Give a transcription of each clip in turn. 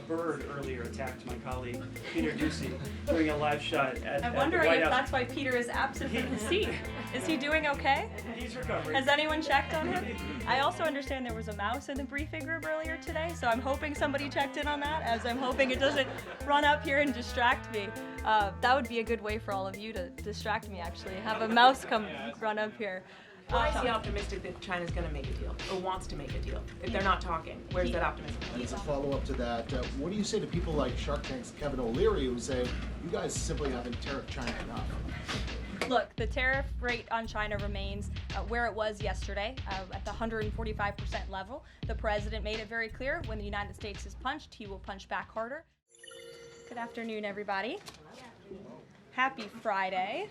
bird earlier attacked my colleague, Peter Ducey, doing a live shot at I'm the wondering White if House. that's why Peter is absent from the seat. Is he doing okay? He's recovering. Has anyone checked on him? I also understand there was a mouse in the briefing room earlier today, so I'm hoping somebody checked in on that, as I'm hoping it doesn't run up here and distract me. That would be a good way for all of you to distract me, actually. Have a mouse come run up here. Why is he optimistic that China's going to make a deal, or wants to make a deal? If they're not talking, where's that optimism? As a follow-up to that, what do you say to people like Shark Tank's Kevin O'Leary who say, you guys simply haven't tariffed China enough? Look, the tariff rate on China remains where it was yesterday, at the 145% level. The president made it very clear when the United States is punched, he will punch back harder. Good afternoon, everybody. Happy Friday.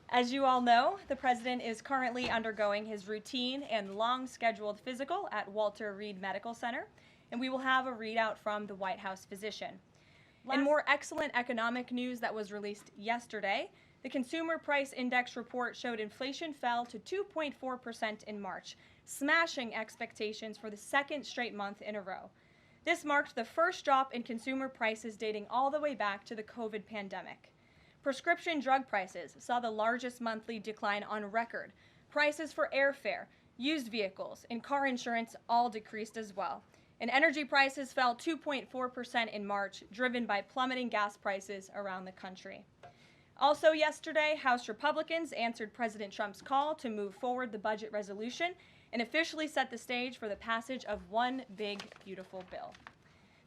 As you all know, the president is currently undergoing his routine and long-scheduled physical at Walter Reed Medical Center, and we will have a readout from the White House physician. In more excellent economic news that was released yesterday, the Consumer Price Index report showed inflation fell to 2.4% in March, smashing expectations for the second straight month in a row. This marked the first drop in consumer prices dating all the way back to the COVID pandemic. Prescription drug prices saw the largest monthly decline on record. Prices for airfare, used vehicles, and car insurance all decreased as well. And energy prices fell 2.4% in March, driven by plummeting gas prices around the country. Also yesterday, House Republicans answered President Trump's call to move forward the budget resolution and officially set the stage for the passage of one big, beautiful bill.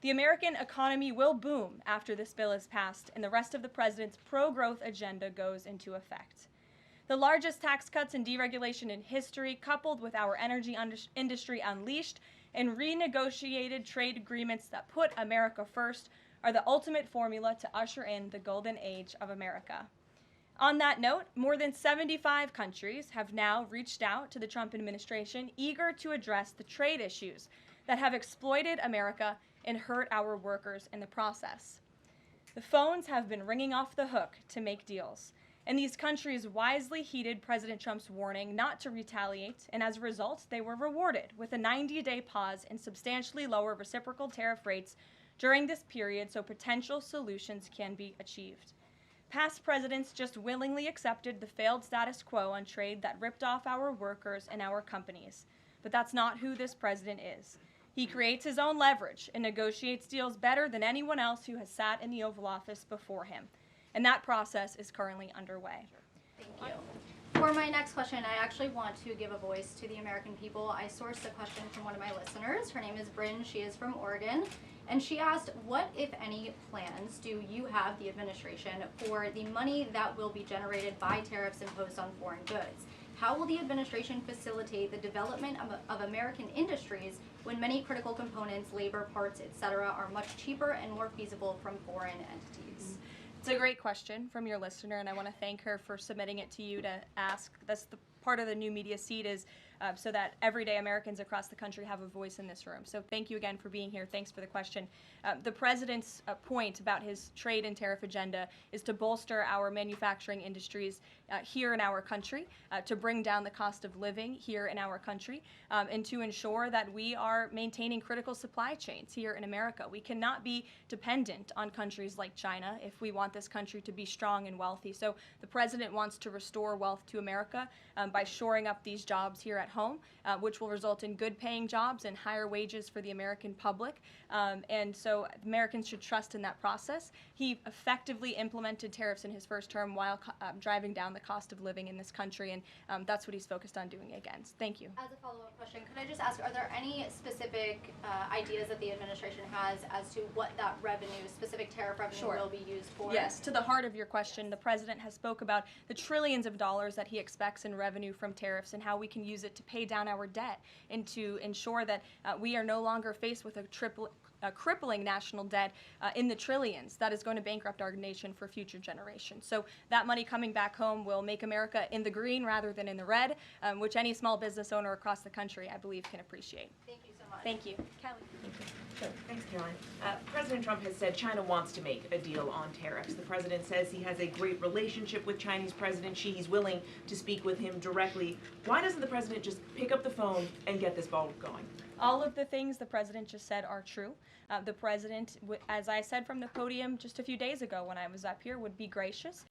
The American economy will boom after this bill is passed and the rest of the president's pro-growth agenda goes into effect. The largest tax cuts and deregulation in history, coupled with our energy industry unleashed and renegotiated trade agreements that put America first, are the ultimate formula to usher in the golden age of America. On that note, more than 75 countries have now reached out to the Trump administration, eager to address the trade issues that have exploited America and hurt our workers in the process. The phones have been ringing off the hook to make deals, and these countries wisely heeded President Trump's warning not to retaliate, and as a result, they were rewarded with a 90-day pause and substantially lower reciprocal tariff rates during this period so potential solutions can be achieved. Past presidents just willingly accepted the failed status quo on trade that ripped off our workers and our companies, but that's not who this president is. He creates his own leverage and negotiates deals better than anyone else who has sat in the Oval Office before him. And that process is currently underway. Thank you. For my next question, I actually want to give a voice to the American people. I sourced a question from one of my listeners. Her name is Bryn. She is from Oregon. And she asked, what, if any, plans do you have, the administration, for the money that will be generated by tariffs imposed on foreign goods? How will the administration facilitate the development of American industries when many critical components, labor, parts, etc., are much cheaper and more feasible from foreign entities? It's a great question from your listener, and I want to thank her for submitting it to you to ask. That's the part of the new media seat is so that everyday Americans across the country have a voice in this room. So thank you again for being here. Thanks for the question. The president's point about his trade and tariff agenda is to bolster our manufacturing industries here in our country, to bring down the cost of living here in our country, and to ensure that we are maintaining critical supply chains here in America. We cannot be dependent on countries like China if we want this country to be strong and wealthy. So the president wants to restore wealth to America by shoring up these jobs here at home, which will result in good paying jobs and higher wages for the American public. And so Americans should trust in that process. He effectively implemented tariffs in his first term while driving down the cost of living in this country, and that's what he's focused on doing again. Thank you. As a follow-up question, could I just ask, are there any specific ideas that the administration has as to what that revenue, specific tariff revenue, will be used for? Yes, to the heart of your question, the president has spoke about the trillions of dollars that he expects in revenue from tariffs and how we can use it to pay down our debt and to ensure that we are no longer faced with a crippling national debt in the trillions that is going to bankrupt our nation for future generations. So that money coming back home will make America in the green rather than in the red, which any small business owner across the country, I believe, can appreciate. Thank you so much. Thank you. Kelly. Thank you. Sure. Thanks, Caroline. President Trump has said China wants to make a deal on tariffs. The president says he has a great relationship with Chinese President Xi. He's willing to speak with him directly. Why doesn't the president just pick up the phone and get this ball going? All of the things the president just said are true. The president, as I said from the podium just a few days ago when I was up here, would be gracious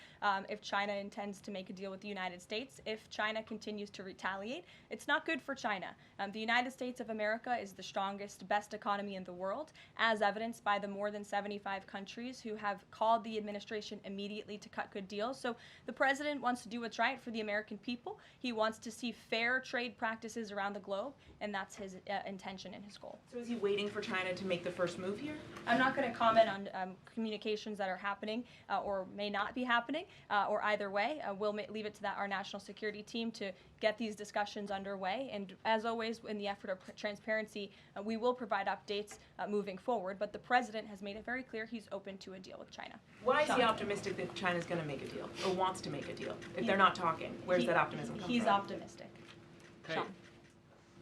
if China intends to make a deal with the United States. If China continues to retaliate, it's not good for China. The United States of America is the strongest, best economy in the world, as evidenced by the more than 75 countries who have called the administration immediately to cut good deals. So the president wants to do what's right for the American people. He wants to see fair trade practices around the globe, and that's his intention and his goal. So is he waiting for China to make the first move here? I'm not going to comment on communications that are happening or may not be happening, or either way. We'll leave it to our national security team to get these discussions underway. And as always, in the effort of transparency, we will provide updates moving forward. But the president has made it very clear he's open to a deal with China. Why is he optimistic that China's going to make a deal or wants to make a deal? If they're not talking, where's that optimism come from? He's optimistic. Hey, Sean.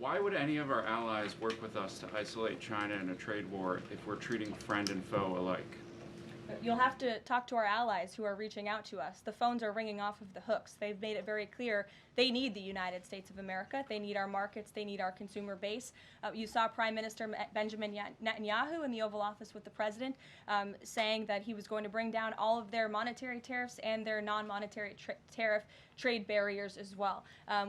why would any of our allies work with us to isolate China in a trade war if we're treating friend and foe alike? You'll have to talk to our allies who are reaching out to us. The phones are ringing off of the hooks. They've made it very clear they need the United States of America. They need our markets. They need our consumer base. You saw Prime Minister Benjamin Netanyahu in the Oval Office with the president saying that he was going to bring down all of their monetary tariffs and their non-monetary tariff trade barriers as well.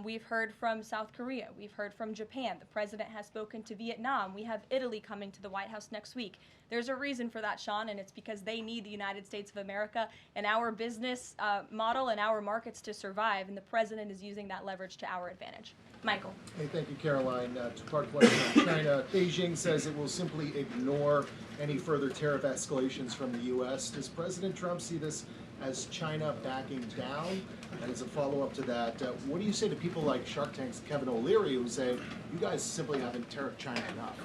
We've heard from South Korea. We've heard from Japan. The president has spoken to Vietnam. We have Italy coming to the White House next week. There's a reason for that, Sean, and it's because they need the United States of America and our business model and our markets to survive, and the president is using that leverage to our advantage. Michael. Hey, thank you, Caroline. Two-part question on China. Beijing says it will simply ignore any further tariff escalations from the U.S. Does President Trump see this as China backing down? And as a follow-up to that, what do you say to people like Shark Tank's Kevin O'Leary who say, you guys simply haven't tariffed China enough?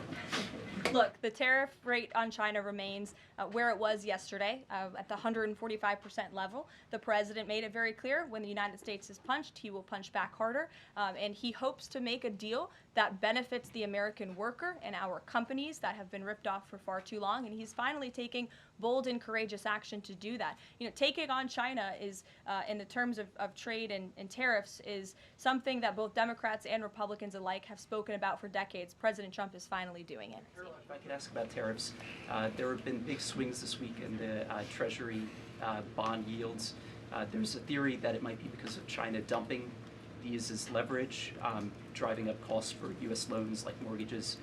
Look, the tariff rate on China remains where it was yesterday, at the 145% level. The president made it very clear when the United States is punched, he will punch back harder, and he hopes to make a deal that benefits the American worker and our companies that have been ripped off for far too long, and he's finally taking bold and courageous action to do that. You know, taking on China is, in the terms of trade and tariffs, is something that both Democrats and Republicans alike have spoken about for decades. President Trump is finally doing it. If I could ask about tariffs, there have been big swings this week in the Treasury bond yields. There's a theory that it might be because of China dumping these as leverage, driving up costs for U.S. loans like mortgages.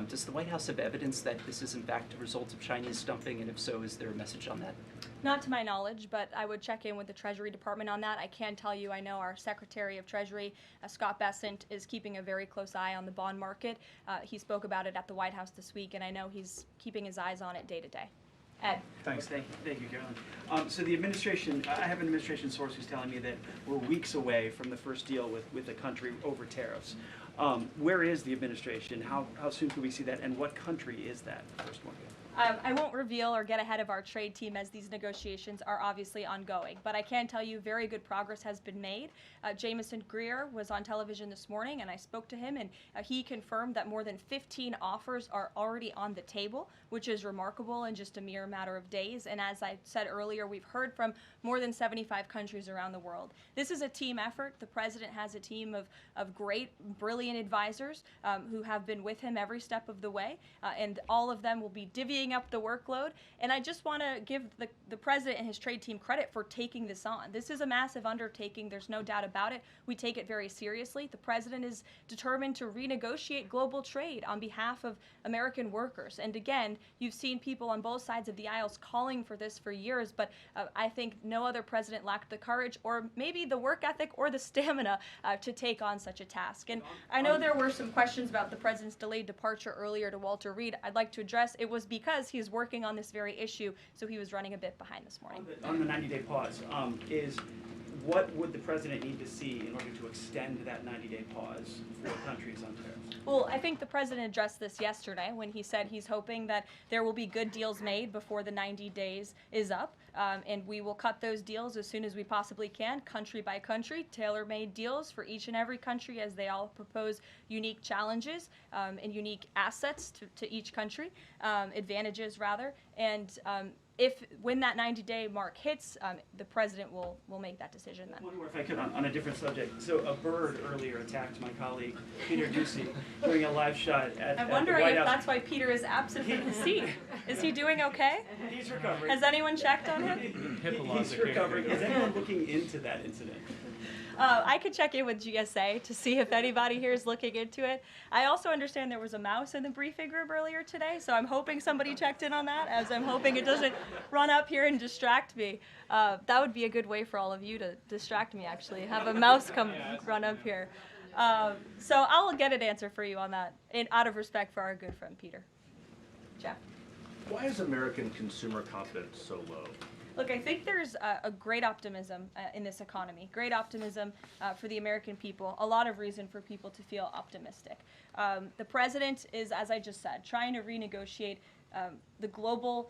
Does the White House have evidence that this is in fact a result of Chinese dumping, and if so, is there a message on that? Not to my knowledge, but I would check in with the Treasury Department on that. I can tell you I know our Secretary of Treasury, Scott Bessent, is keeping a very close eye on the bond market. He spoke about it at the White House this week, and I know he's keeping his eyes on it day to day. Ed. Thanks. Thank you, Caroline. So the administration, I have an administration source who's telling me that we're weeks away from the first deal with the country over tariffs. Where is the administration? How soon can we see that? And what country is that first one? I won't reveal or get ahead of our trade team as these negotiations are obviously ongoing, but I can tell you very good progress has been made. Jameson Greer was on television this morning, and I spoke to him, and he confirmed that more than 15 offers are already on the table, which is remarkable in just a mere matter of days. And as I said earlier, we've heard from more than 75 countries around the world. This is a team effort. The president has a team of great, brilliant advisors who have been with him every step of the way, and all of them will be divvying up the workload. And I just want to give the president and his trade team credit for taking this on. This is a massive undertaking. There's no doubt about it. We take it very seriously. The president is determined to renegotiate global trade on behalf of American workers. And again, you've seen people on both sides of the aisles calling for this for years, but I think no other president lacked the courage or maybe the work ethic or the stamina to take on such a task. And I know there were some questions about the president's delayed departure earlier to Walter Reed. I'd like to address it was because he's working on this very issue, so he was running a bit behind this morning. On the 90-day pause, what would the president need to see in order to extend that 90-day pause for countries on tariffs? Well, I think the president addressed this yesterday when he said he's hoping that there will be good deals made before the 90 days is up, and we will cut those deals as soon as we possibly can, country by country, tailor-made deals for each and every country as they all propose unique challenges and unique assets to each country, advantages rather, and when that 90-day mark hits, the president will make that decision then. One more, if I could, on a different subject. So a bird earlier attacked my colleague Peter Doocy during a live shot at the I'm wondering White if House. that's why Peter is absent from his seat. Is he doing okay? He's recovering. Has anyone checked on him? He's recovering. Is anyone looking into that incident? I could check in with GSA to see if anybody here is looking into it. I also understand there was a mouse in the briefing room earlier today, so I'm hoping somebody checked in on that, as I'm hoping it doesn't run up here and distract me. That would be a good way for all of you to distract me, actually, have a mouse come run up here. So I'll get an answer for you on that, out of respect for our good friend Peter. Jeff? Why is American consumer confidence so low? Look, I think there's a great optimism in this economy, great optimism for the American people, a lot of reason for people to feel optimistic. The president is, as I just said, trying to renegotiate the global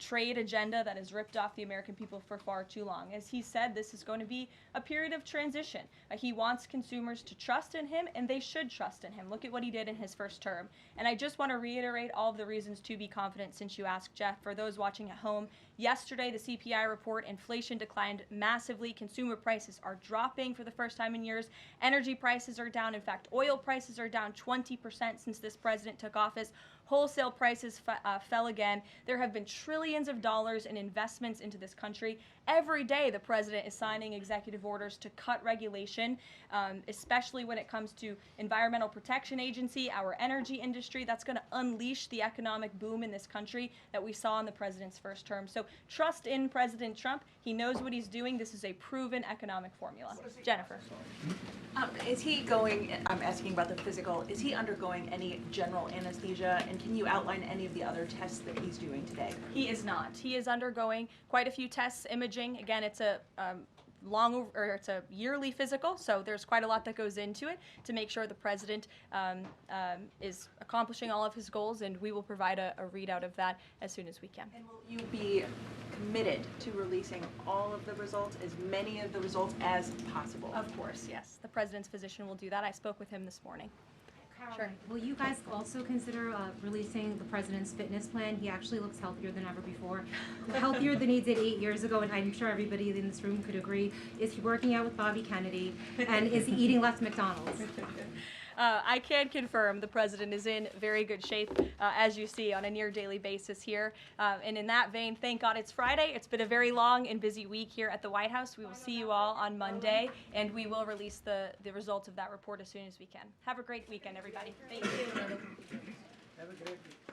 trade agenda that has ripped off the American people for far too long. As he said, this is going to be a period of transition. He wants consumers to trust in him, and they should trust in him. Look at what he did in his first term. And I just want to reiterate all of the reasons to be confident since you asked, Jeff. For those watching at home, yesterday the CPI report, inflation declined massively. Consumer prices are dropping for the first time in years. Energy prices are down. In fact, oil prices are down 20% since this president took office. Wholesale prices fell again. There have been trillions of dollars in investments into this country. Every day the president is signing executive orders to cut regulation, especially when it comes to Environmental Protection Agency, our energy industry. That's going to unleash the economic boom in this country that we saw in the president's first term. So trust in President Trump. He knows what he's doing. This is a proven economic formula. Jennifer. Is he going, I'm asking about the physical, is he undergoing any general anesthesia, and can you outline any of the other tests that he's doing today? He is not. He is undergoing quite a few tests, imaging. Again, it's a it's a yearly physical, so there's quite a lot that goes into it to make sure the president is accomplishing all of his goals, and we will provide a readout of that as soon as we can. And will you be committed to releasing all of the results, as many of the results as possible? Of course, yes. The president's physician will do that. I spoke with him this morning. Sure. Will you guys also consider releasing the president's fitness plan? He actually looks healthier than ever before. Healthier than he did 8 years ago, and I'm sure everybody in this room could agree. Is he working out with Bobby Kennedy? And is he eating less McDonald's? I can confirm the president is in very good shape, as you see, on a near daily basis here. And in that vein, thank God it's Friday. It's been a very long and busy week here at the White House. We will see you all on Monday, and we will release the results of that report as soon as we can. Have a great weekend, everybody. Thank you. Have a great weekend.